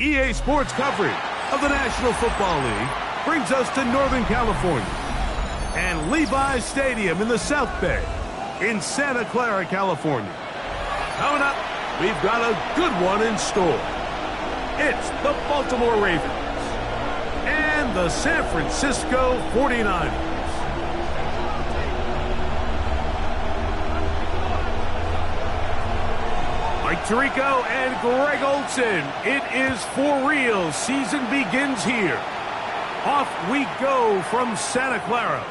EA Sports coverage of the National Football League brings us to Northern California and Levi's Stadium in the South Bay in Santa Clara, California. Coming up, we've got a good one in store. It's the Baltimore Ravens and the San Francisco 49ers. Mike Tirico and Greg Olson. It is for real. Season begins here. Off we go from Santa Clara.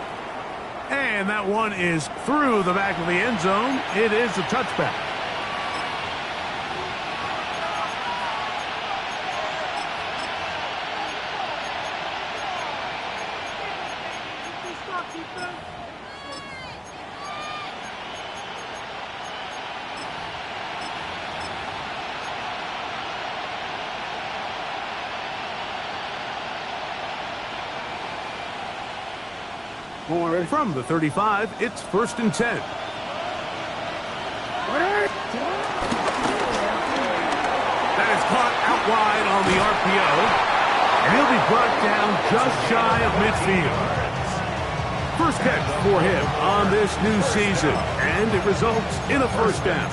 And that one is through the back of the end zone. It is a touchback. From the 35, it's 1st and 10. That is caught out wide on the RPO. And he'll be brought down just shy of midfield. First catch for him on this new season. And it results in a first down.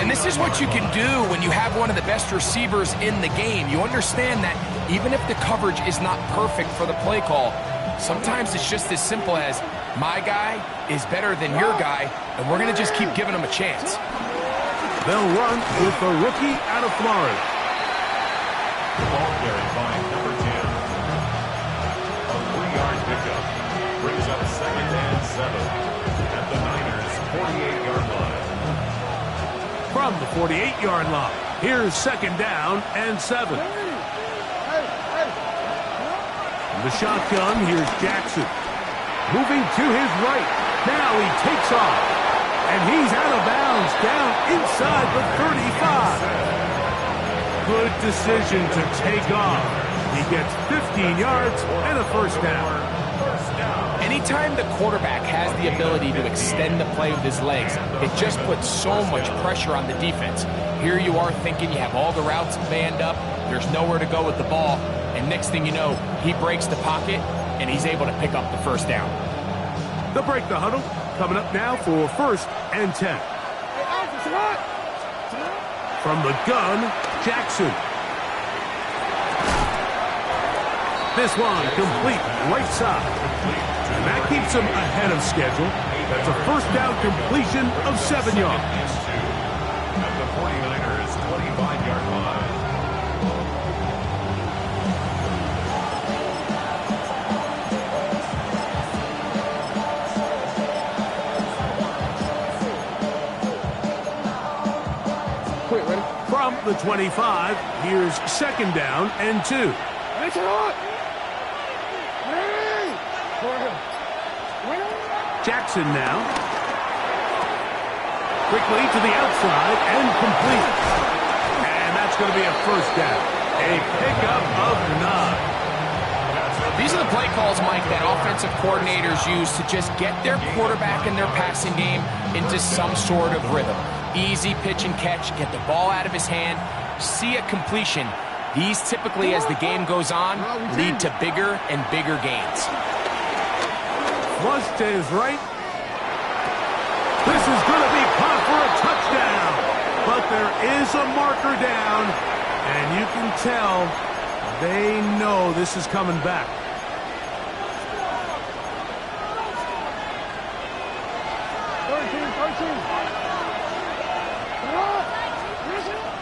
And this is what you can do when you have one of the best receivers in the game. You understand that even if the coverage is not perfect for the play call, sometimes it's just as simple as, my guy is better than your guy, and we're going to just keep giving him a chance. They'll run with the rookie out of Florida. Ball carried by number 10. A 3-yard pickup brings up 2nd and 7 at the Niners' 48-yard line. From the 48-yard line, here's 2nd down and 7. The shotgun, here's Jackson. Moving to his right. Now he takes off. And he's out of bounds down inside the 35. Good decision to take off. He gets 15 yards and a first down. Anytime the quarterback has the ability to extend the play with his legs, it just puts so much pressure on the defense. Here you are thinking you have all the routes manned up. There's nowhere to go with the ball. And next thing you know, he breaks the pocket, and he's able to pick up the first down. They'll break the huddle. Coming up now for 1st and 10. From the gun, Jackson. This one complete right side. And that keeps him ahead of schedule. That's a first down completion of 7 yards. At the 49ers' 25-yard line. From the 25, here's 2nd down and 2. Jackson now. Quickly to the outside and complete. And that's going to be a first down. A pickup of 9. These are the play calls, Mike, that offensive coordinators use to just get their quarterback and their passing game into some sort of rhythm. Easy pitch and catch, get the ball out of his hand, see a completion. These typically, as the game goes on, lead to bigger and bigger gains. Flush to his right. This is going to be caught for a touchdown. But there is a marker down, and you can tell they know this is coming back.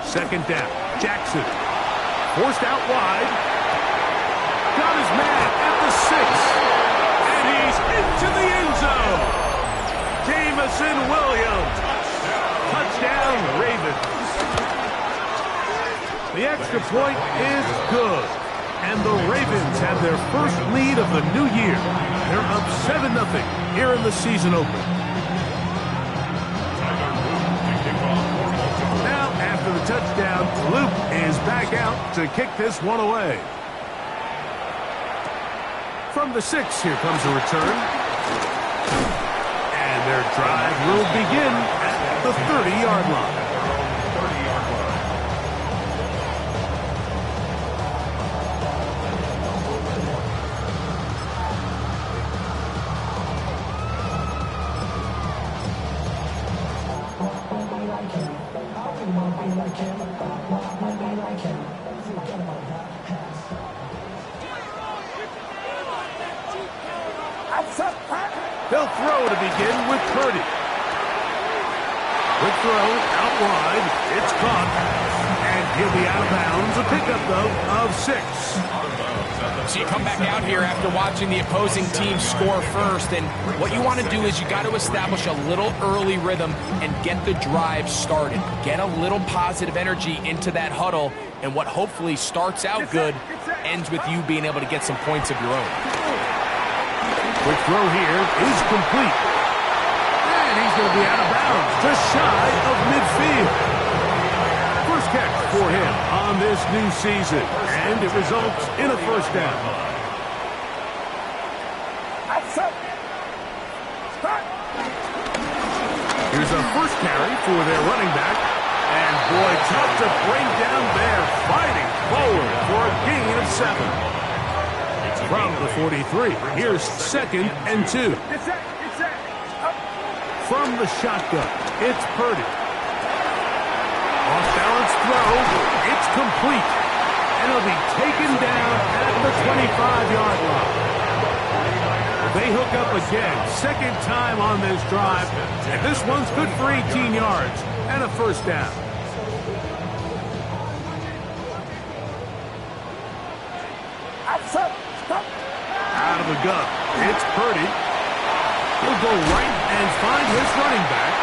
Second down, Jackson. Forced out wide. Got his man at the 6. And he's into the end zone. Jamison Williams. Touchdown, Ravens. The extra point is good. And the Ravens Bucs have their first lead of the new year. They're up 7-0 here in the season opener. Now, after the touchdown, Luke is back out to kick this one away. From the 6, here comes a return. And their drive will begin at the 30-yard line. They'll throw to begin with Purdy. Quick throw out wide. It's caught. And he'll be out of bounds. A pickup, though, of 6. So you come back out here after watching the opposing team score first, and what you want to do is you got to establish a little early rhythm and get the drive started. Get a little positive energy into that huddle, and what hopefully starts out good ends with you being able to get some points of your own. Quick throw here is complete. And he's going to be out of bounds, just shy of midfield. First catch for him on this new season, and it results in a first down. Here's a first carry for their running back. And boy, tough to bring down there, fighting forward for a gain of 7. From the 43, here's 2nd and 2. From the shotgun, it's Purdy. Off-balance throw, it's complete. And it'll be taken down at the 25-yard line. They hook up again, second time on this drive. And this one's good for 18 yards and a first down. Out of the gun, it's Purdy. He'll go right and find his running back.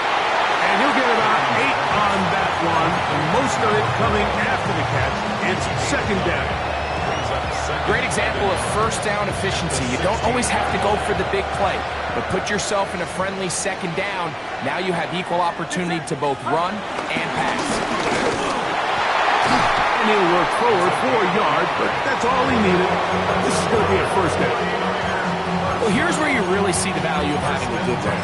And he'll get about 8 on that one. Most of it coming after the catch. It's 2nd down. Great example of first down efficiency. You don't always have to go for the big play, but put yourself in a friendly 2nd down. Now you have equal opportunity to both run and pass. And he'll work forward for a yard, but that's all he needed. This is going to be a first down. Well, here's where you really see the value of having a good run.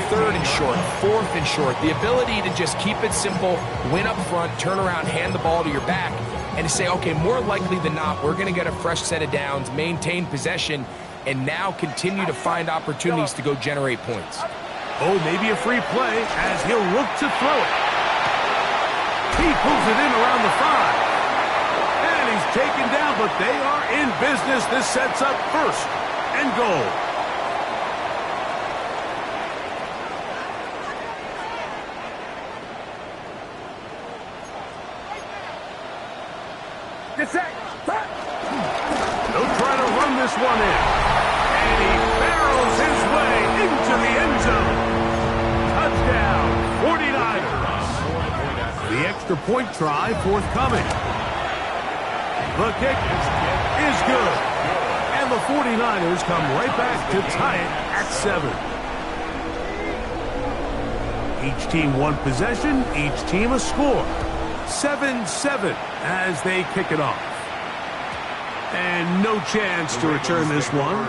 3rd and short, 4th and short. The ability to just keep it simple, win up front, turn around, hand the ball to your back, and to say, okay, more likely than not, we're going to get a fresh set of downs, maintain possession, and now continue to find opportunities to go generate points. Oh, maybe a free play as he'll look to throw it. He pulls it in around the 5. And he's taken down, but they are in business. This sets up 1st and goal. They'll try to run this one in. And he barrels his way into the end zone. Touchdown, 49ers. The extra point try forthcoming. The kick is good. And the 49ers come right back to tie it at 7. Each team one possession, each team a score. 7-7 as they kick it off. And no chance to return this one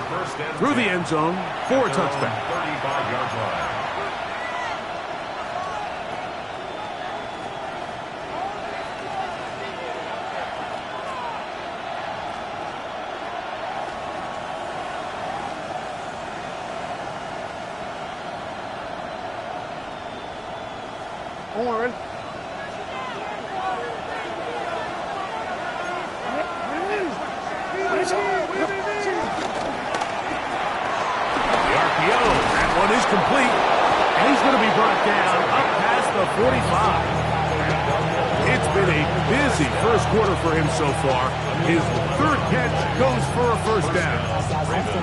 through the end zone for a touchback. 35-yard line. Warren. That one is complete. And he's going to be brought down up past the 45. It's been a busy first quarter for him so far. His third catch goes for a first down.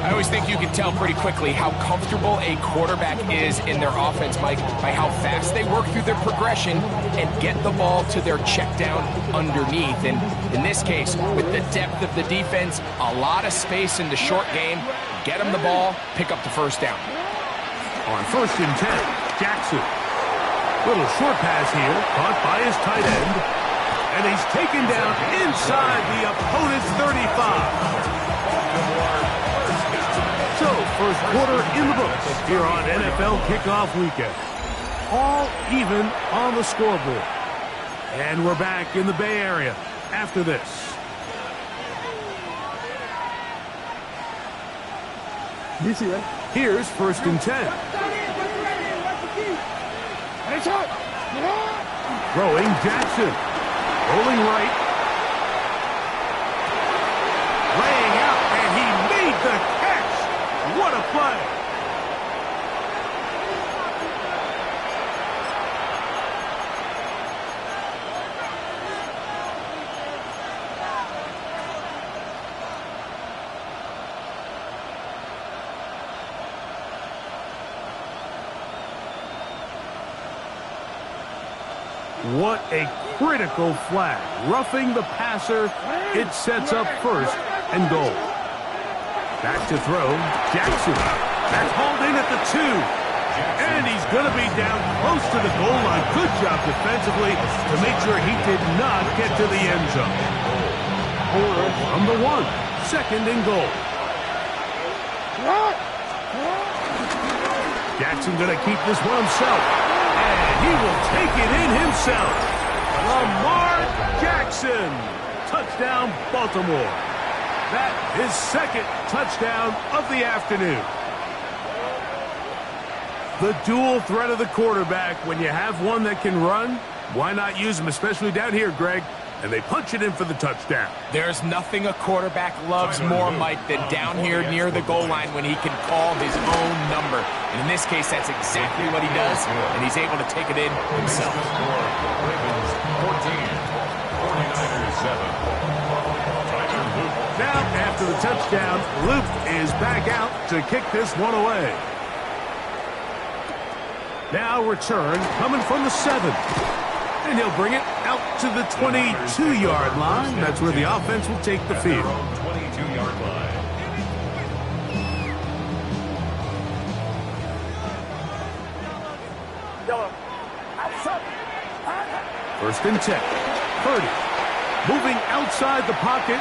I always think you can tell pretty quickly how comfortable a quarterback is in their offense, Mike, by how fast they work through their progression and get the ball to their check down underneath. And in this case, with the depth of the defense, a lot of space in the short game, get them the ball, pick up the first down. On 1st and 10, Jackson. Little short pass here, caught by his tight end. And he's taken down inside the opponent's 35. So, first quarter in the books here on NFL Kickoff Weekend. All even on the scoreboard. And we're back in the Bay Area after this. Here's 1st and 10. Throwing Jackson. Rolling right. Laying out, and he made the catch. What a play. What a critical flag. Roughing the passer. It sets up 1st and goal. Back to throw. Jackson. That's hauled in at the 2. And he's going to be down close to the goal line. Good job defensively to make sure he did not get to the end zone. From the 1. 2nd and goal. Jackson going to keep this one himself. And he will take it in himself. Lamar Jackson. Touchdown, Baltimore. That is 2nd touchdown of the afternoon. The dual threat of the quarterback. When you have one that can run, why not use him, especially down here, Greg? And they punch it in for the touchdown. There's nothing a quarterback loves more, Mike, than down here near the goal line when he can call his own number. And in this case, that's exactly what he does, and he's able to take it in himself. Ravens 14, 49ers 7. Now, after the touchdown, Luke is back out to kick this one away. Now return coming from the 7. And he'll bring it out to the 22-yard line. That's where the offense will take the field. 22-yard line. First and 10. Purdy moving outside the pocket.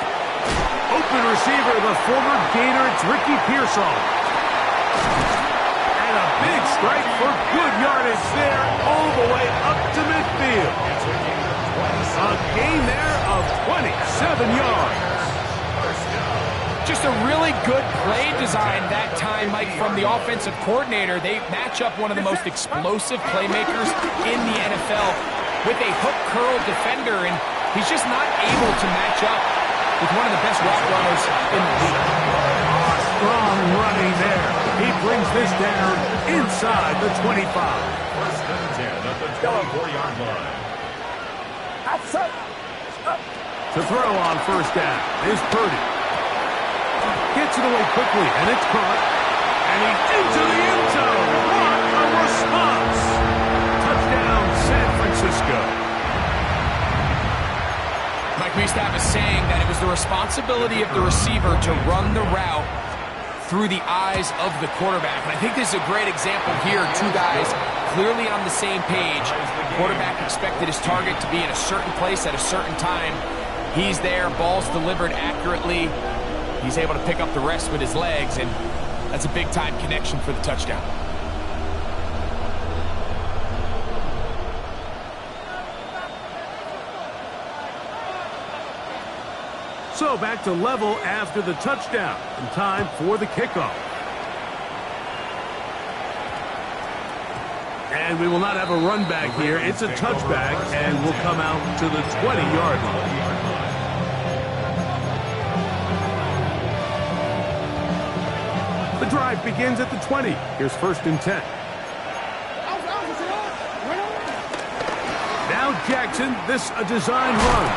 Open receiver, the former Gator. It's Ricky Pearsall. And a big strike for good yardage there all the way up to midfield. A gain there of 27 yards. Just a really good play design that time, Mike, from the offensive coordinator. They match up one of the most explosive playmakers in the NFL with a hook curl defender, and he's just not able to match up with one of the best route runners in the league. Strong running there. He brings this down inside the 25. First and 10 at the 24-yard line. To throw on first down is Purdy. Gets it away quickly, and it's caught. And he's into the end zone. What a response. Touchdown, San Francisco. Mike, we used to have a saying that it was the responsibility of the receiver to run the route through the eyes of the quarterback. And I think this is a great example here. Two guys clearly on the same page. The quarterback expected his target to be in a certain place at a certain time. He's there, ball's delivered accurately. He's able to pick up the rest with his legs, and that's a big-time connection for the touchdown. So back to level after the touchdown, and time for the kickoff. And we will not have a run back here. It's a touchback, and we'll come out to the 20-yard line. The drive begins at the 20. Here's first and 10. Now Jackson, this a design run.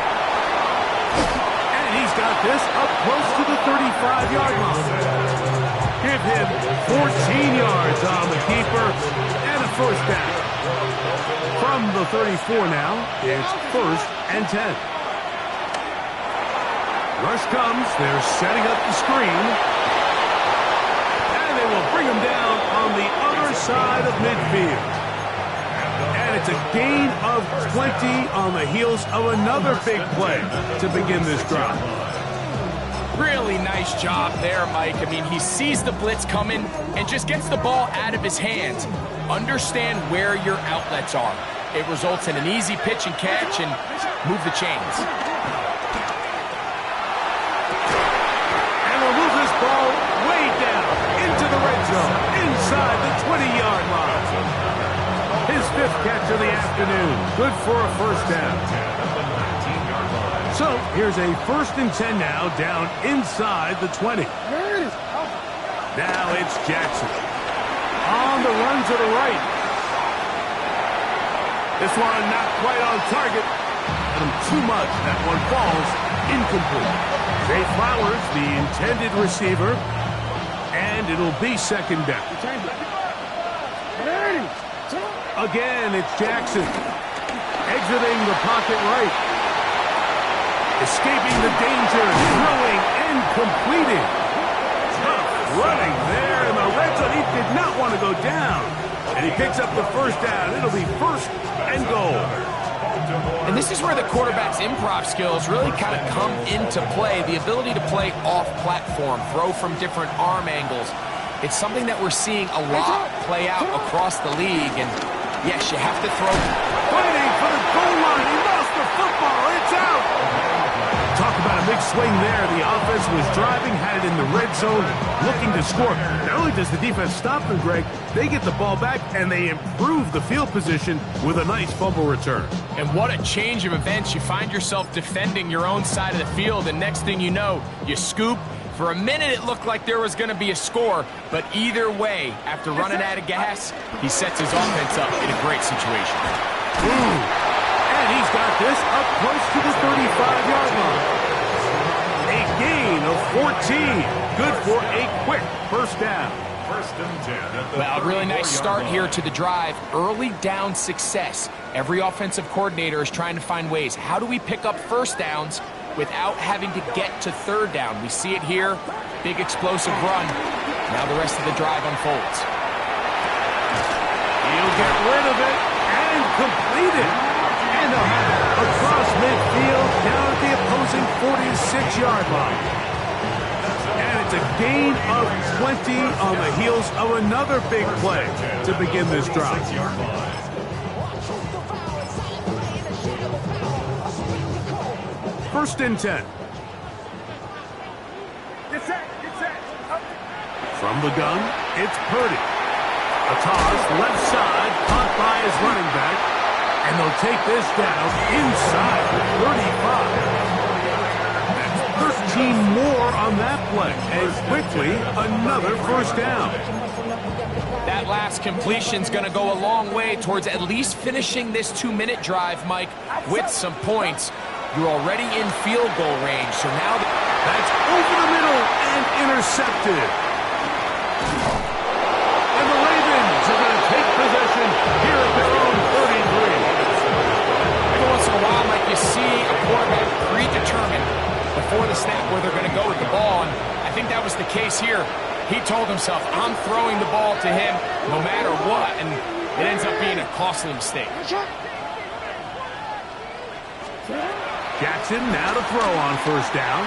And he's got this up close to the 35-yard line. Give him 14 yards on the keeper and a first down. From the 34 now, it's 1st and 10. Rush comes. They're setting up the screen. And they will bring him down on the other side of midfield. And it's a gain of 20 on the heels of another big play to begin this drive. Really nice job there, Mike. I mean, he sees the blitz coming and just gets the ball out of his hands. Understand where your outlets are. It results in an easy pitch and catch and move the chains. And we'll move this ball way down into the red zone, inside the 20-yard line. His 5th catch of the afternoon. Good for a first down. So here's a 1st and 10 now, down inside the 20. Now it's Jackson. On the run to the right. This one not quite on target. And too much. That one falls incomplete. Zay Flowers, the intended receiver. And it'll be 2nd down. Again, it's Jackson. Exiting the pocket right. Escaping the danger. Throwing and completing. Tough running there in the red zone. He did not want to go down. And he picks up the first down. It'll be 1st and goal. And this is where the quarterback's improv skills really kind of come into play. The ability to play off-platform, throw from different arm angles. It's something that we're seeing a lot play out across the league. And yes, you have to throw. Fighting for the goal line. He lost the football. It's out. Talk about a big swing there. The offense was driving, had it in the red zone, looking to score. Not only does the defense stop them, Greg, they get the ball back, and they improve the field position with a nice fumble return. And what a change of events. You find yourself defending your own side of the field, and next thing you know, you scoop. For a minute, it looked like there was going to be a score, but either way, after running out of gas, he sets his offense up in a great situation. And he's got this up close to the 35-yard line. A gain of 14. Good for a quick first down. 1st and 10. Well, a really nice start here to the drive. Early down success. Every offensive coordinator is trying to find ways. How do we pick up first downs without having to get to 3rd down? We see it here. Big explosive run. Now the rest of the drive unfolds. He'll get rid of it and complete it. And they'll have it across midfield down at the opposing 46-yard line. And it's a gain of 20 on the heels of another big play to begin this drive. 1st and 10. From the gun, it's Purdy. A toss left side, caught by his running back. And they'll take this down inside the 35. That's 13 more on that play. And quickly, another first down. That last completion's going to go a long way towards at least finishing this 2-minute drive, Mike, with some points. You're already in field goal range, so now that's over the middle and intercepted. And the Ravens are going to take possession here at their own 33. Every once in a while, Mike, you see a quarterback predetermined before the snap where they're going to go with the ball, and I think that was the case here. He told himself, I'm throwing the ball to him no matter what, and it ends up being a costly mistake. Jackson now to throw on first down.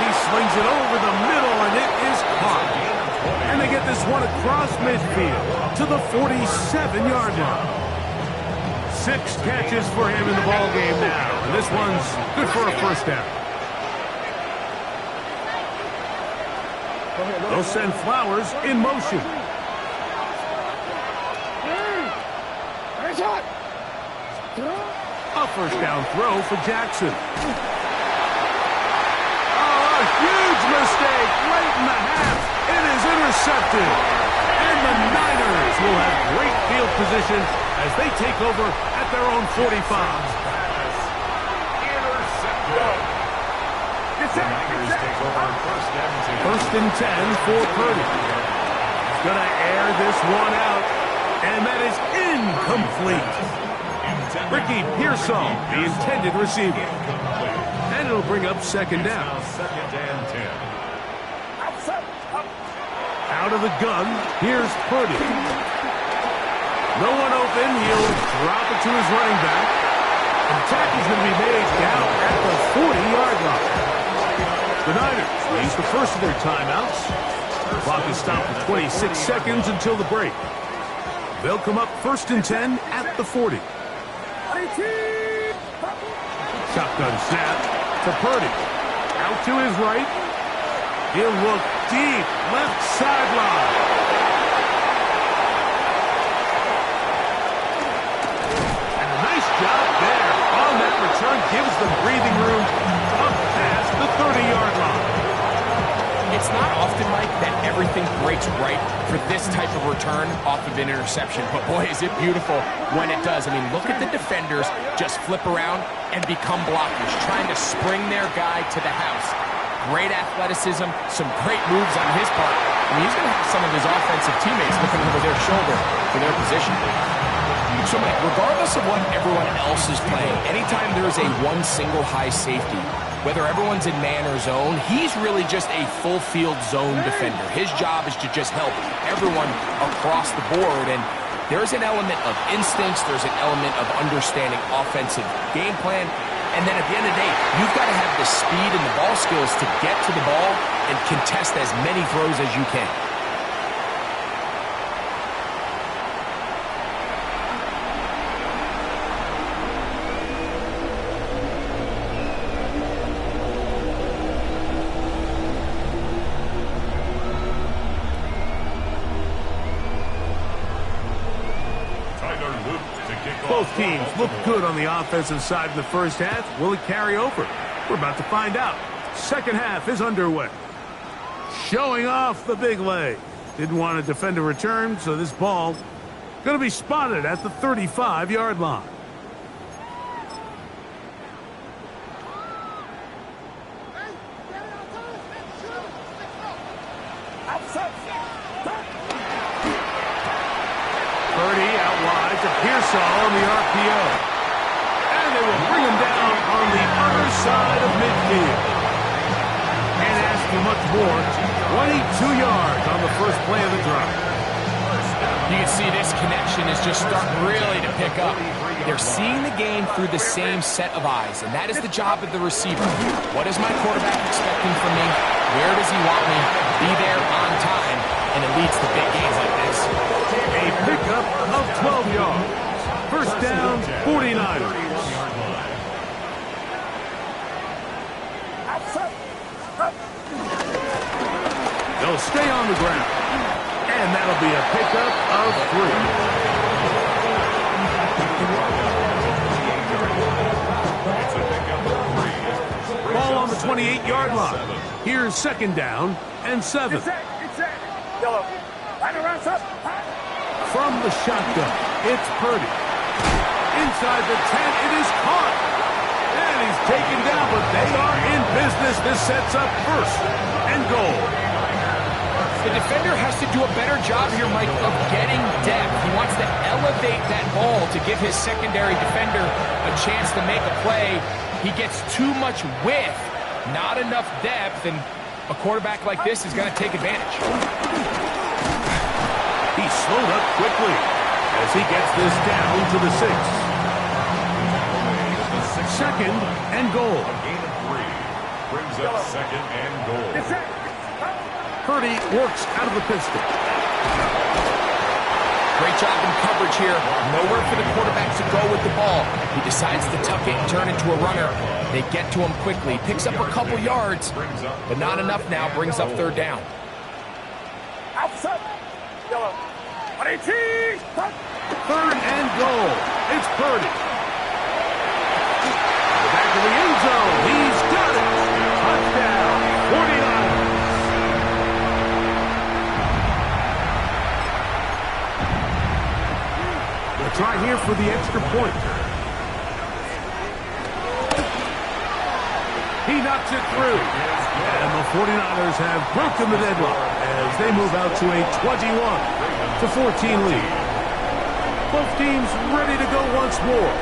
He slings it over the middle, and it is caught. And they get this one across midfield to the 47-yard line. 6 catches for him in the ballgame now. And this one's good for a first down. They'll send Flowers in motion. A first down throw for Jackson. Oh, a huge mistake late in the half. It is intercepted. And the Niners will have great field position as they take over at their own 45. First and 10 for Purdy. He's going to air this one out, and that is incomplete. Ricky Pearsall, the intended receiver. And it'll bring up second down. Out of the gun, here's Purdy. No one open, he'll drop it to his running back. And the tackle's going to be made down at the 40-yard line. The Niners use the first of their timeouts. The clock is stopped at 26 seconds until the break. They'll come up first and 10 at the 40. Shotgun snap to Purdy. Out to his right. He'll look deep, left sideline. And a nice job there on that return. Gives them breathing room up past the 30-yard line. It's not often, Mike, that everything breaks right for this type of return off of an interception. But, boy, is it beautiful when it does. I mean, look at the defenders just flip around and become blockers, trying to spring their guy to the house. Great athleticism, some great moves on his part. I mean, he's going to have some of his offensive teammates looking over their shoulder for their position. So, Mike, regardless of what everyone else is playing, anytime there's a one single high safety, whether everyone's in man or zone, he's really just a full field zone defender. His job is to just help everyone across the board. And there's an element of instincts, there's an element of understanding offensive game plan. And then at the end of the day, you've got to have the speed and the ball skills to get to the ball and contest as many throws as you can. Both teams look good on the offensive side in the first half. Will it carry over? We're about to find out. Second half is underway. Showing off the big leg. Didn't want to defend a return, so this ball going to be spotted at the 35-yard line. Purdy out wide to Pearsall on the RPO. And they will bring him down on the other side of midfield. Can't ask for much more. 22 yards on the first play of the drive. You can see this connection is just starting really to pick up. They're seeing the game through the same set of eyes, and that is the job of the receiver. What is my quarterback expecting from me? Where does he want me? Be there on time, and it leads to big games like this. A pickup of 12 yards. First down, 49ers. They'll stay on the ground. And that'll be a pickup of 3. Ball on the 28-yard line. Here's second down and 7. From the shotgun, it's Purdy. Inside the 10, it is caught. And he's taken down, but they are in business. This sets up first and goal. The defender has to do a better job here, Mike, of getting depth. He wants to elevate that ball to give his secondary defender a chance to make a play. He gets too much width, not enough depth, and a quarterback like this is going to take advantage. He slowed up quickly as he gets this down to the 6. Second and goal. A gain of 3 brings up second and goal. Purdy works out of the pistol. Great job in coverage here. Nowhere for the quarterback to go with the ball. He decides to tuck it and turn into a runner. They get to him quickly. Picks up a couple yards, but not enough now. Brings up third down. Third and goal. It's Purdy. Back to the end zone. He's got it. Touchdown. 49ers. here for the extra point. He knocks it through. And the 49ers have broken the deadlock as they move out to a 21-14 lead. Both teams ready to go once more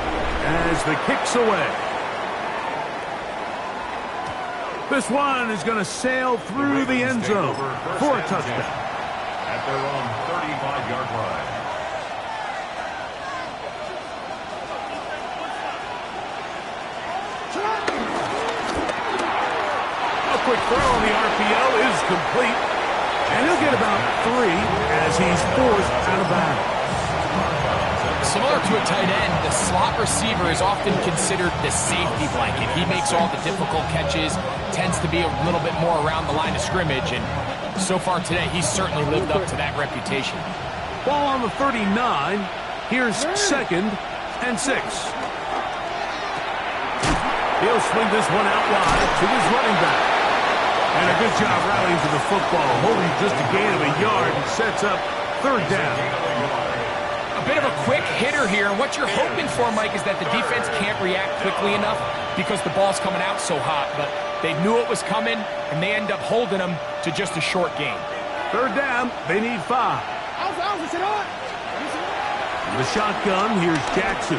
as the kick's away. This one is going to sail through the end zone for a touchdown. At their own 35-yard line. Quick throw on the RPO is complete, and he'll get about 3 as he's forced out of bounds. Similar to a tight end, the slot receiver is often considered the safety blanket. He makes all the difficult catches, tends to be a little bit more around the line of scrimmage, and so far today, he's certainly lived up to that reputation. Ball on the 39. Here's 2nd and 6. He'll swing this one out wide to his running back. And a good job rallying to the football, holding just a gain of a yard and sets up 3rd down. A bit of a quick hitter here, and what you're hoping for, Mike, is that the defense can't react quickly enough because the ball's coming out so hot, but they knew it was coming, and they end up holding them to just a short gain. 3rd down, they need 5. The shotgun, here's Jackson.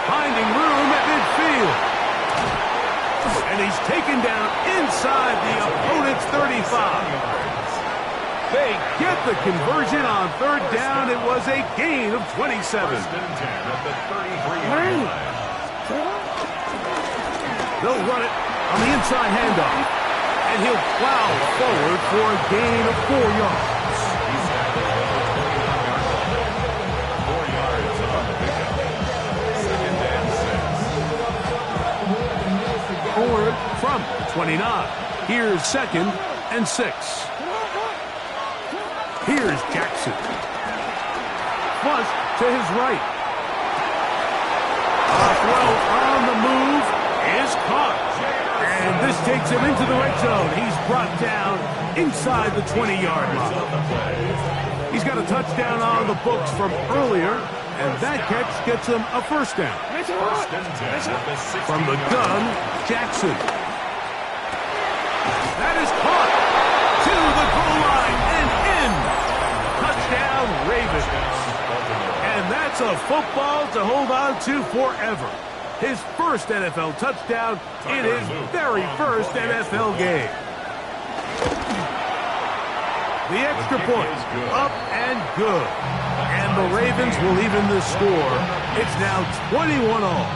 Finding room at midfield. And he's taken down inside the opponent's 35. They get the conversion on 3rd down. It was a gain of 27. They'll run it on the inside handoff. And he'll plow forward for a gain of 4 yards. 4 yards on the pickup. 2nd and 6. Forward from 29. Here's 2nd and 6. Here's Jackson. Flush to his right. A throw on the move is caught. And this takes him into the red zone. He's brought down inside the 20-yard line. He's got a touchdown on the books from earlier, and that catch gets him a 1st down. From the gun, Jackson. That is caught to the goal line and in. Touchdown, Ravens. And that's a football to hold on to forever. His first NFL touchdown in his very first NFL game. The extra point, up and good. And the Ravens will even the score. It's now 21-all.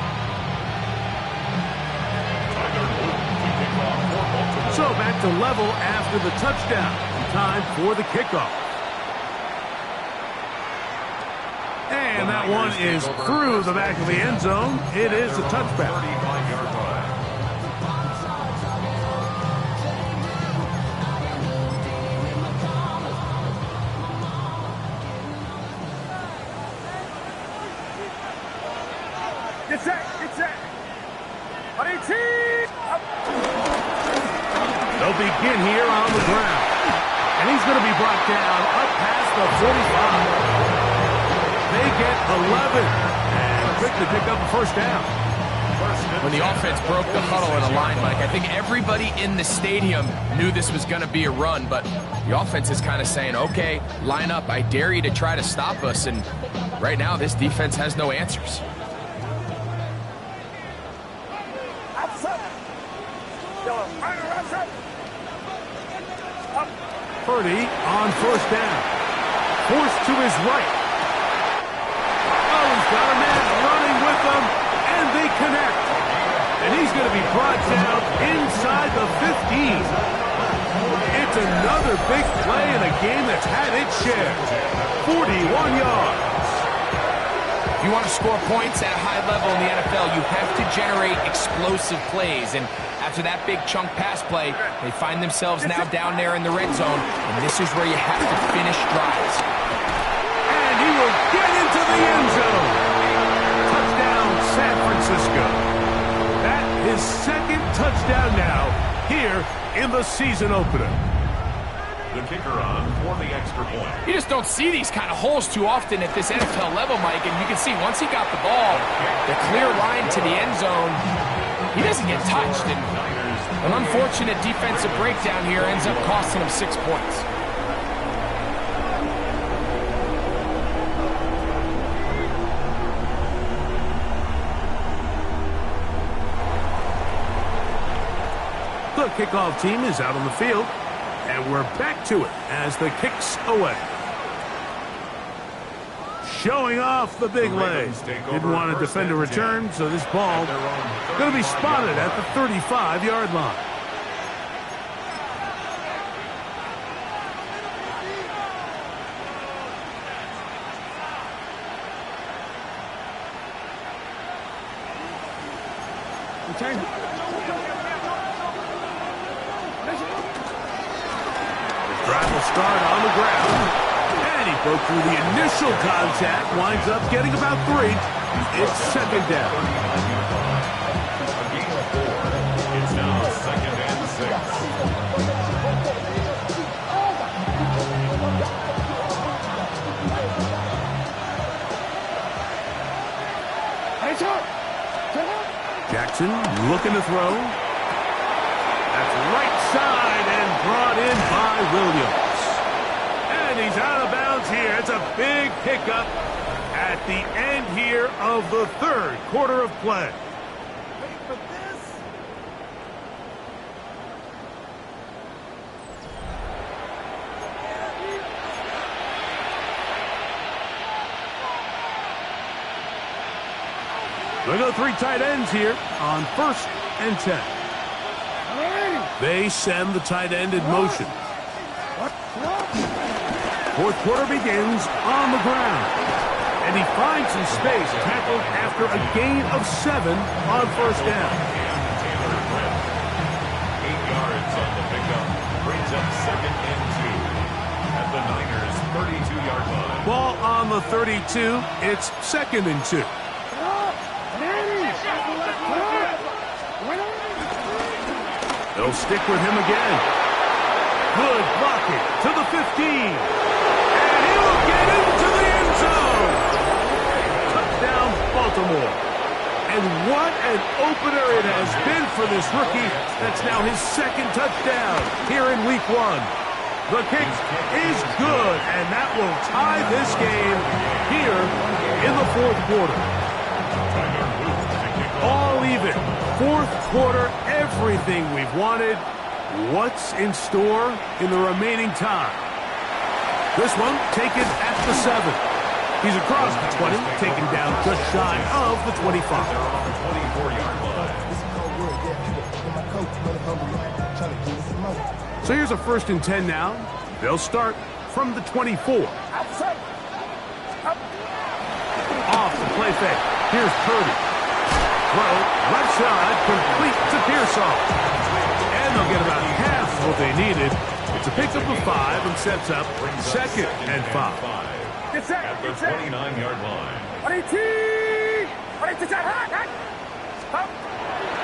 So back to level after the touchdown. Time for the kickoff. And that one is through the back of the end zone. It is a touchback. 35-yard line. Get set. They'll begin here on the ground. And he's going to be brought down up past the 45. They get 11. And quickly pick up a 1st down. When the offense broke the huddle in a line, Mike, I think everybody in the stadium knew this was going to be a run, but the offense is kind of saying, okay, line up, I dare you to try to stop us, and right now this defense has no answers. Purdy on 1st down. Forced to his right. Oh, he's got a man running with them, and they connect. And he's going to be brought down inside the 15. It's another big play in a game that's had its share. 41 yards. If you want to score points at a high level in the NFL, you have to generate explosive plays. And after that big chunk pass play, they find themselves now down there in the red zone. And this is where you have to finish drives. And he will get into the end zone. Touchdown, San Francisco. That is 2nd touchdown now here in the season opener. The kicker on for the extra point. You just don't see these kind of holes too often at this NFL level, Mike, and you can see once he got the ball, the clear line to the end zone, he doesn't get touched. And an unfortunate defensive breakdown here ends up costing him 6 points. The kickoff team is out on the field, and we're back to it as the kick's away. Showing off the big leg. Didn't want to defend a return, so this ball going to be spotted at the 35-yard line. Drive will start on the ground. And he broke through the initial contact. Winds up getting about 3. It's second down. A gain of 4. It's now second and 6. Jackson looking to throw. That's right side and brought in by Williams. And he's out of bounds here. It's a big pickup at the end here of the third quarter of play. Wait for this. They go 3 tight ends here on 1st and 10. They send the tight end in motion. Fourth quarter begins on the ground. And he finds some space, tackled after a gain of 7 on 1st down. 8 yards on the pickup. Brings up second and 2 at the Niners' 32-yard line. Ball on the 32. It's second and 2. They'll stick with him again. Good blocking to the 15. And he'll get into the end zone. Touchdown, Baltimore. And what an opener it has been for this rookie. That's now his 2nd touchdown here in Week 1. The kick is good, and that will tie this game here in the 4th quarter. All even. 4th quarter, everything we've wanted. What's in store in the remaining time? This one taken at the 7. He's across the 20, taken down just shy of the 25. 24-yard line. So here's a 1st and 10 now. They'll start from the 24. Off the play fake. Here's Purdy. Throw, left side, complete to Pearsall. And they'll get about half what they needed. It's a pickup of 5 and sets up 2nd and 5. At the 29-yard line.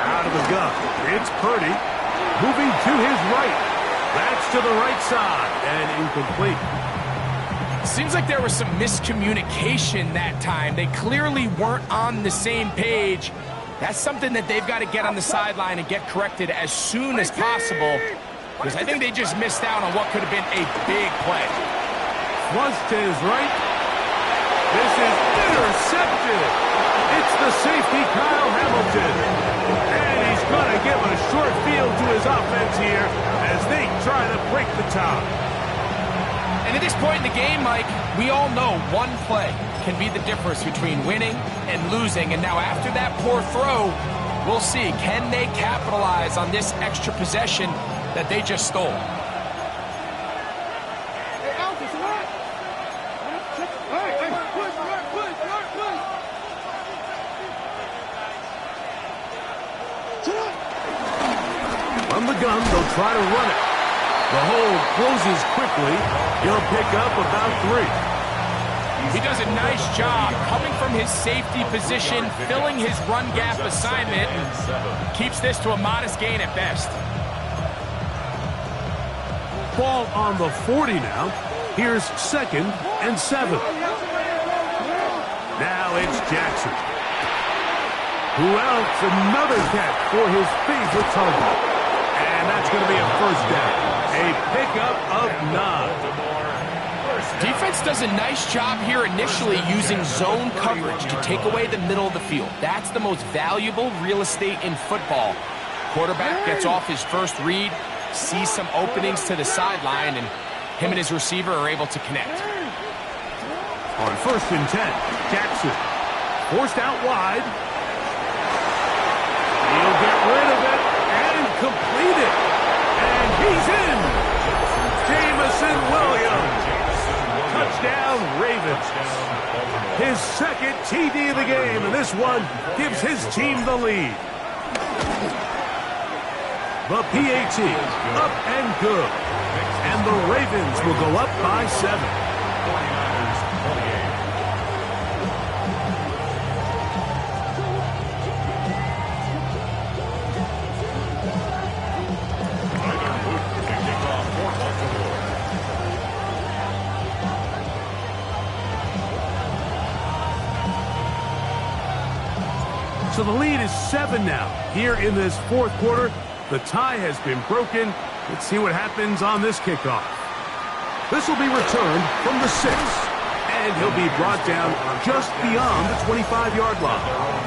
Out of the gun, it's Purdy. Moving to his right. That's to the right side and incomplete. Seems like there was some miscommunication that time. They clearly weren't on the same page. That's something that they've got to get on the sideline and get corrected as soon as possible, because I think they just missed out on what could have been a big play. Flush to his right. This is intercepted. It's the safety, Kyle Hamilton. And he's going to give a short field to his offense here as they try to break the tie. And at this point in the game, Mike, we all know one play can be the difference between winning and losing. And now after that poor throw, we'll see, can they capitalize on this extra possession that they just stole? From the gun, they'll try to run it. The hole closes quickly. He'll pick up about 3. He does a nice job coming from his safety position, filling his run gap assignment, and keeps this to a modest gain at best. Ball on the 40 now. Here's 2nd and 7. Now it's Jackson. Who else? Another catch for his favorite target. And that's going to be a first down. A pickup of 9. Defense does a nice job here initially using zone coverage to take away the middle of the field. That's the most valuable real estate in football. Quarterback gets off his first read, sees some openings to the sideline, and him and his receiver are able to connect. On 1st and 10, Jackson forced out wide. He'll get rid of it and complete it. And he's in. Jamison Williams. Touchdown, Ravens. His 2nd TD of the game, and this one gives his team the lead. The PAT up and good. And the Ravens will go up by 7. 49ers 48. So the lead is 7 now. Here in this 4th quarter, the tie has been broken. Let's see what happens on this kickoff. This will be returned from the 6. And he'll be brought down just beyond the 25-yard line. Their own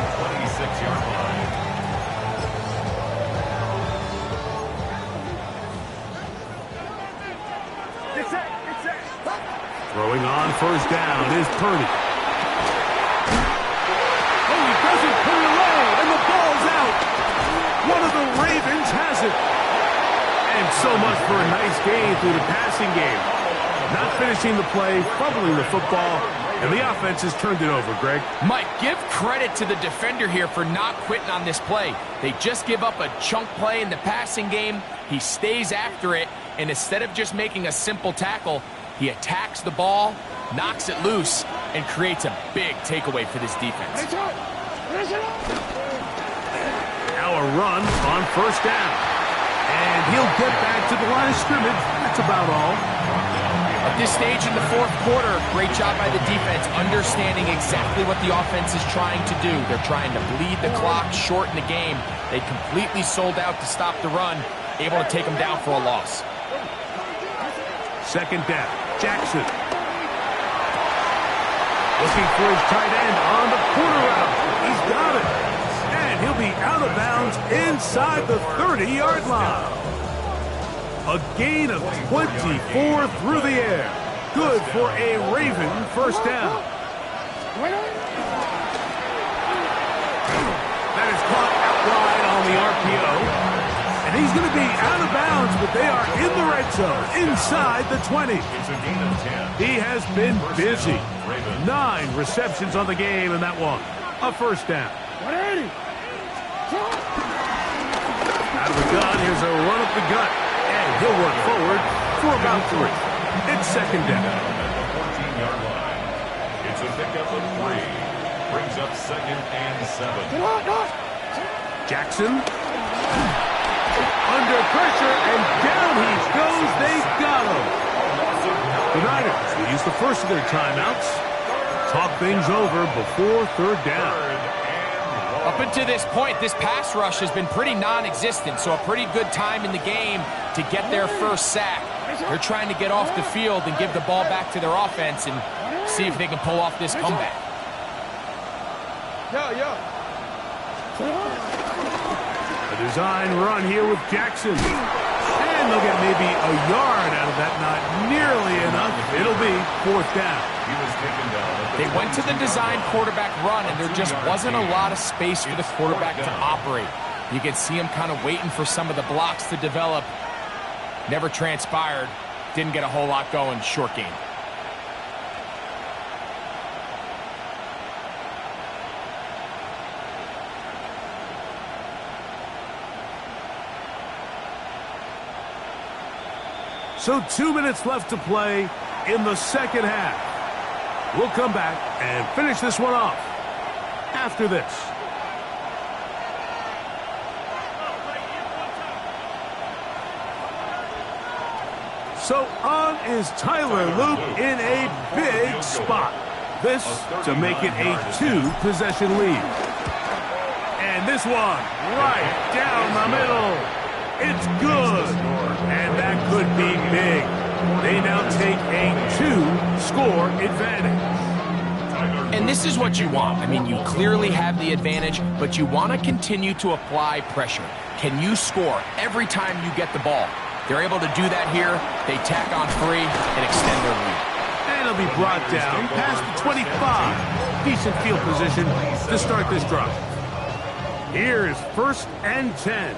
26-yard line. Throwing on 1st down is Purdy. Oh, he doesn't put it away, and the ball's out. One of the Ravens has it. And so much for a nice gain through the passing game. Not finishing the play, fumbling the football, and the offense has turned it over, Greg. Mike, give credit to the defender here for not quitting on this play. They just give up a chunk play in the passing game. He stays after it, and instead of just making a simple tackle, he attacks the ball, knocks it loose, and creates a big takeaway for this defense. Now a run on 1st down. And he'll get back to the line of scrimmage. That's about all. At this stage in the 4th quarter, great job by the defense, understanding exactly what the offense is trying to do. They're trying to bleed the clock, shorten the game. They completely sold out to stop the run, able to take them down for a loss. 2nd down, Jackson. Looking for his tight end on the corner route. He's got it. And he'll be out of bounds inside the 30-yard line. A gain of 24 through the air. Good for a Raven 1st down. That is caught out wide on the RPO. And he's going to be out of bounds, but they are in the red zone, inside the 20. It's a gain of 10. He has been busy. 9 receptions on the game, and that one, a 1st down. Out of the gun, here's a run up the gut. And he'll work forward for about 3. It's 2nd down. At the 14-yard line. It's a pickup of 3. Brings up 2nd and 7. Jackson. Under pressure, and down he goes. They got him. The Niners will use the first of their timeouts. Talk things over before 3rd down. Up until this point, this pass rush has been pretty non-existent, so a pretty good time in the game to get their first sack. They're trying to get off the field and give the ball back to their offense and see if they can pull off this comeback. A design run here with Jackson. And they'll get maybe a yard out of that. Not nearly enough. It'll be 4th down. He was taken down. They went to the design quarterback run, and there just wasn't a lot of space for the quarterback to operate. You can see him kind of waiting for some of the blocks to develop. Never transpired. Didn't get a whole lot going. Short game. So 2 minutes left to play in the 2nd half. We'll come back and finish this one off after this. So on is Tyler Loop in a big spot. This to make it a 2-possession lead. And this one right down the middle. It's good. And that could be big. They now take a 2-score advantage. And this is what you want. I mean, you clearly have the advantage, but you want to continue to apply pressure. Can you score every time you get the ball? They're able to do that here. They tack on 3 and extend their lead. And it'll be brought down past the 25. Decent field position to start this drive. Here's 1st and 10.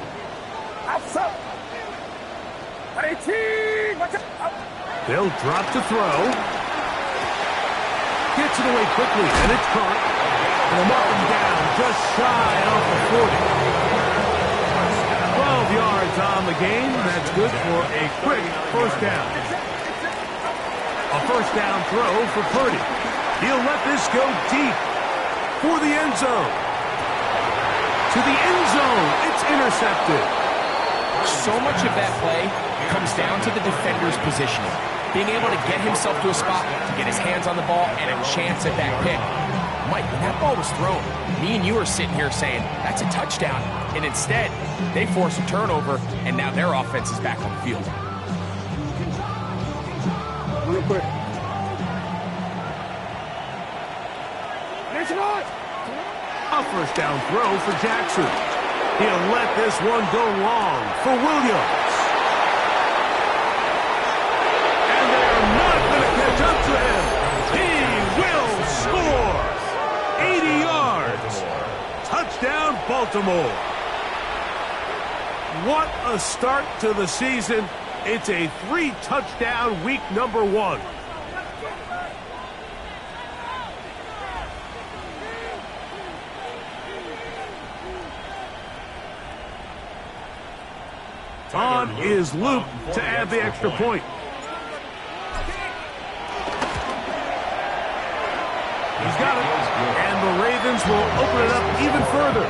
They'll drop to throw. Gets it away quickly, and it's caught. And they'll mark him down just shy of the 40. 12 yards on the game. That's good for a quick 1st down. A 1st down throw for Purdy. He'll let this go deep for the end zone. To the end zone. It's intercepted. So much of that play comes down to the defender's positioning. Being able to get himself to a spot, to get his hands on the ball, and a chance at that pick. Mike, when that ball was thrown, me and you are sitting here saying, that's a touchdown. And instead, they force a turnover, and now their offense is back on the field. Real quick. A 1st down throw for Jackson. He'll let this one go long for Williams. And they're not going to catch up to him. He will score. 80 yards. Touchdown, Baltimore. What a start to the season. It's a 3-touchdown week number 1. On is Luke to add the extra point. He's got it. And the Ravens will open it up even further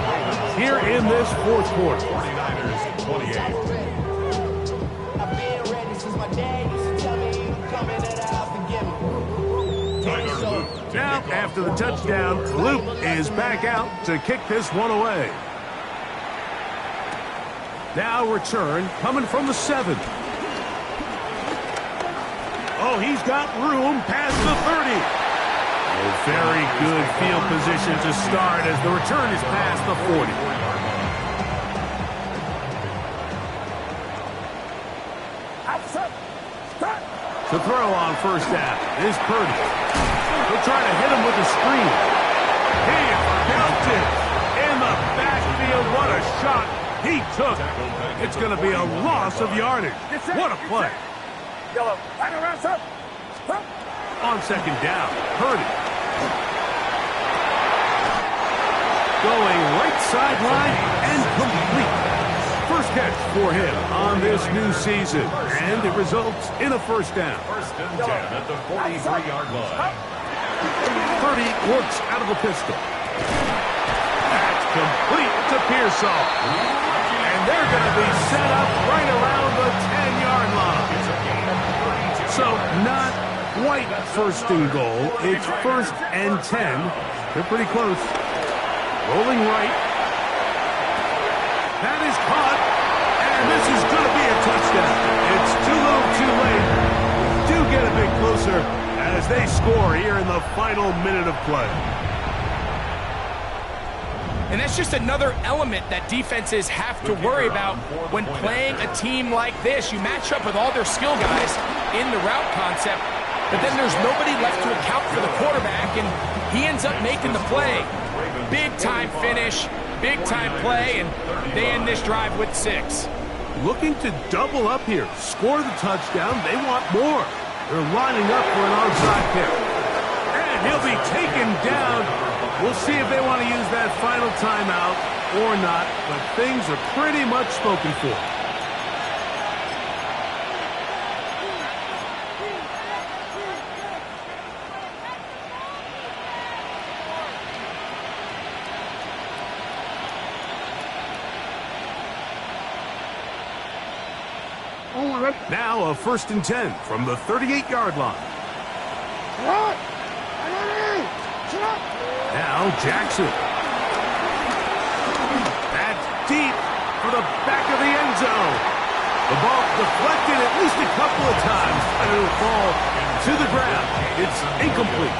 here in this 4th quarter. 49ers 28. Now, after the touchdown, Luke is back out to kick this one away. Now return coming from the 7. Oh, he's got room past the 30. Oh, very good field position to start as the return is past the 40. To throw on 1st down is Purdy. He'll try to hit him with a screen. He felt it in the backfield. What a shot he took. It's going to be a loss of yardage. What a play. On 2nd down, Purdy. Going right sideline and complete. 1st catch for him on this new season. And it results in a 1st down. 1st and 10 at the 43-yard line. Purdy works out of the pistol. That's complete to Pearsall. And they're going to be set up right around the 10-yard line. So not quite 1st and goal. It's 1st and 10. They're pretty close. Rolling right. That is caught. And this is going to be a touchdown. It's too little too late. Do get a bit closer as they score here in the final minute of play. And that's just another element that defenses have to worry about when playing a team like this. You match up with all their skill guys in the route concept, but then there's nobody left to account for the quarterback, and he ends up making the play. Big-time finish, big-time play, and they end this drive with 6. Looking to double up here. Score the touchdown. They want more. They're lining up for an onside kick. And he'll be taken down. We'll see if they want to use that final timeout or not, but things are pretty much spoken for. Now a 1st and 10 from the 38-yard line. Now Jackson. That's deep for the back of the end zone. The ball deflected at least a couple of times, and it'll fall to the ground. It's incomplete.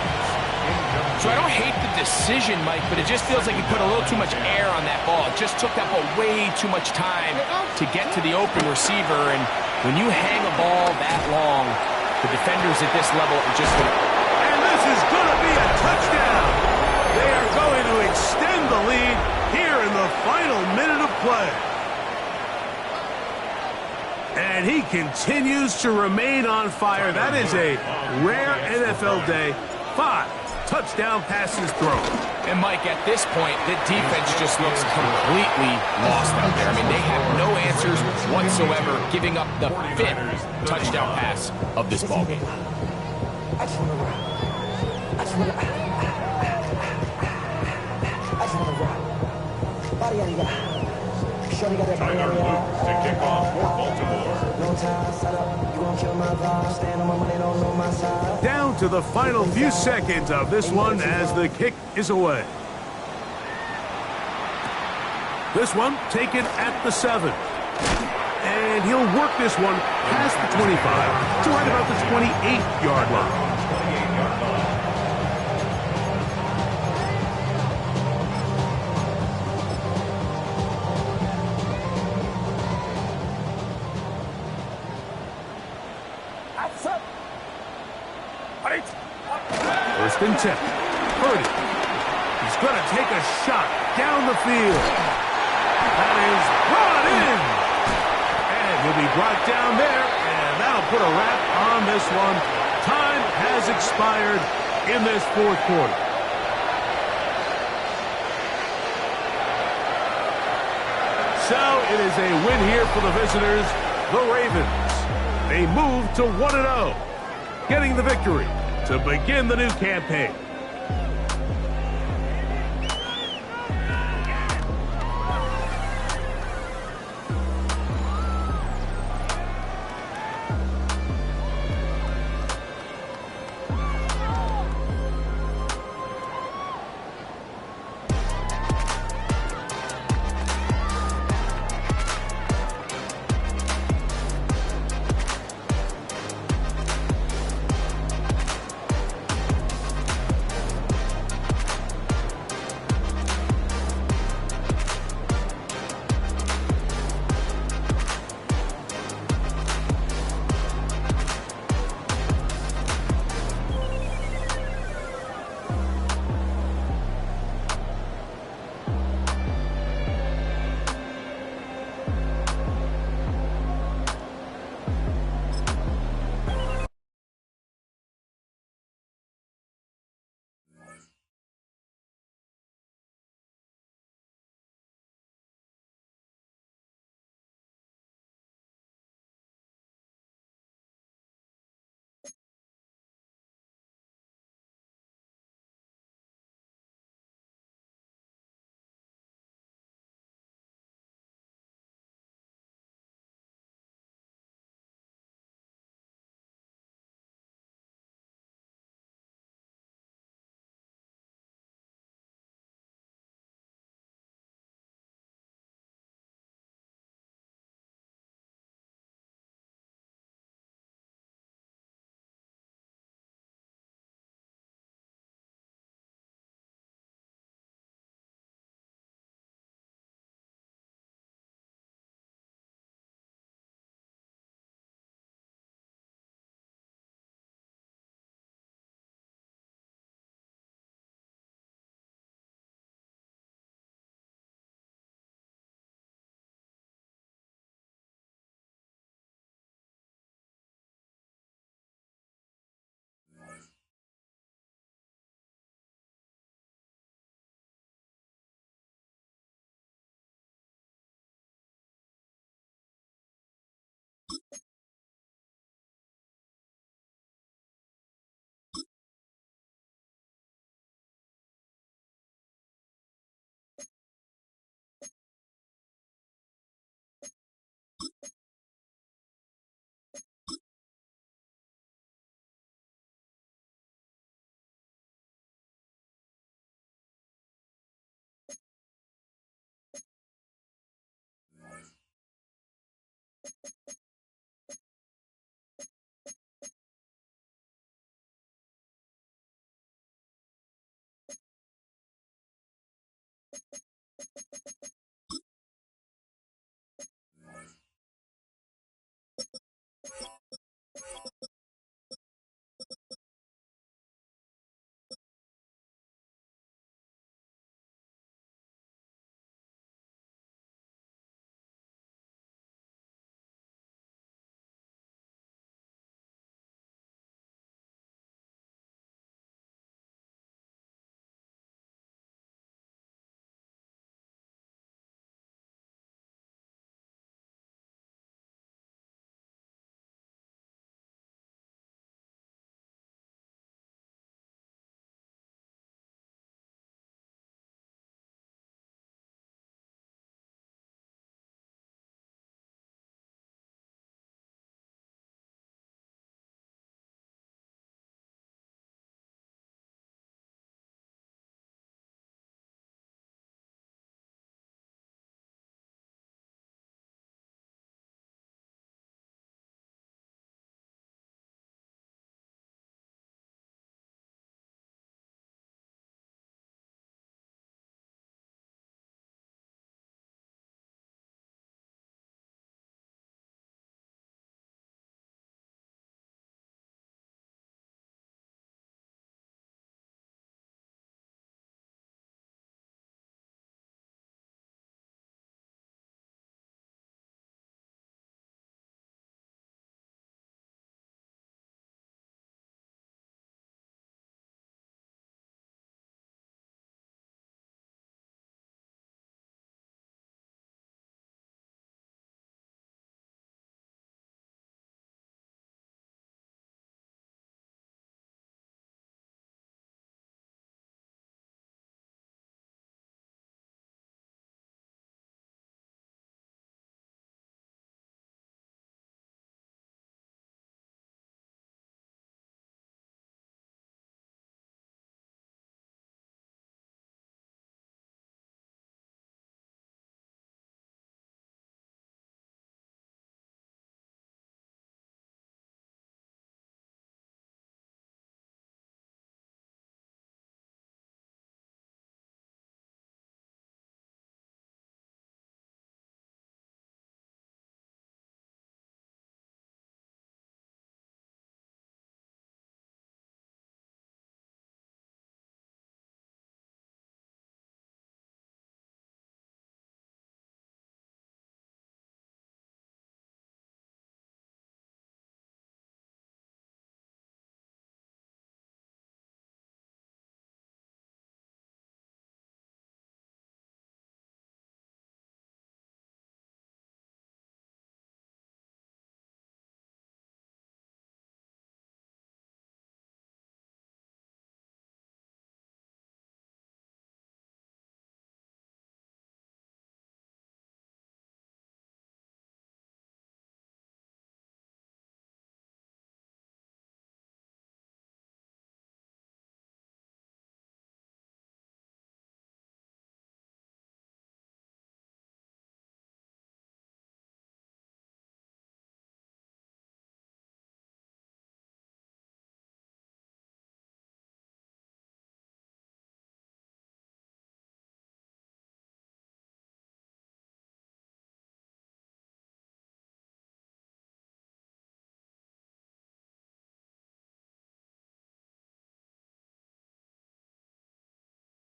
So I don't hate the decision, Mike, but it just feels like he put a little too much air on that ball. It just took that ball way too much time to get to the open receiver, and when you hang a ball that long, the defenders at this level are just going to... And this is going to be a touchdown. They are going to extend the lead here in the final minute of play. And he continues to remain on fire. That is a rare NFL day. 5 touchdown passes thrown. And Mike, at this point, the defense just looks completely lost out there. I mean, they have no answers whatsoever, giving up the 5th touchdown pass of this ballgame. Tyler Luke to kick off for Baltimore. Down to the final few seconds of this one as the kick is away. This one taken at the 7. And he'll work this one past the 25 to right about the 28-yard line. First and 10. Purdy. He's going to take a shot down the field. That is brought in. And he'll be brought down there, and that'll put a wrap on this one. Time has expired in this 4th quarter. So it is a win here for the visitors, the Ravens. They move to 1-0, getting the victory to begin the new campaign.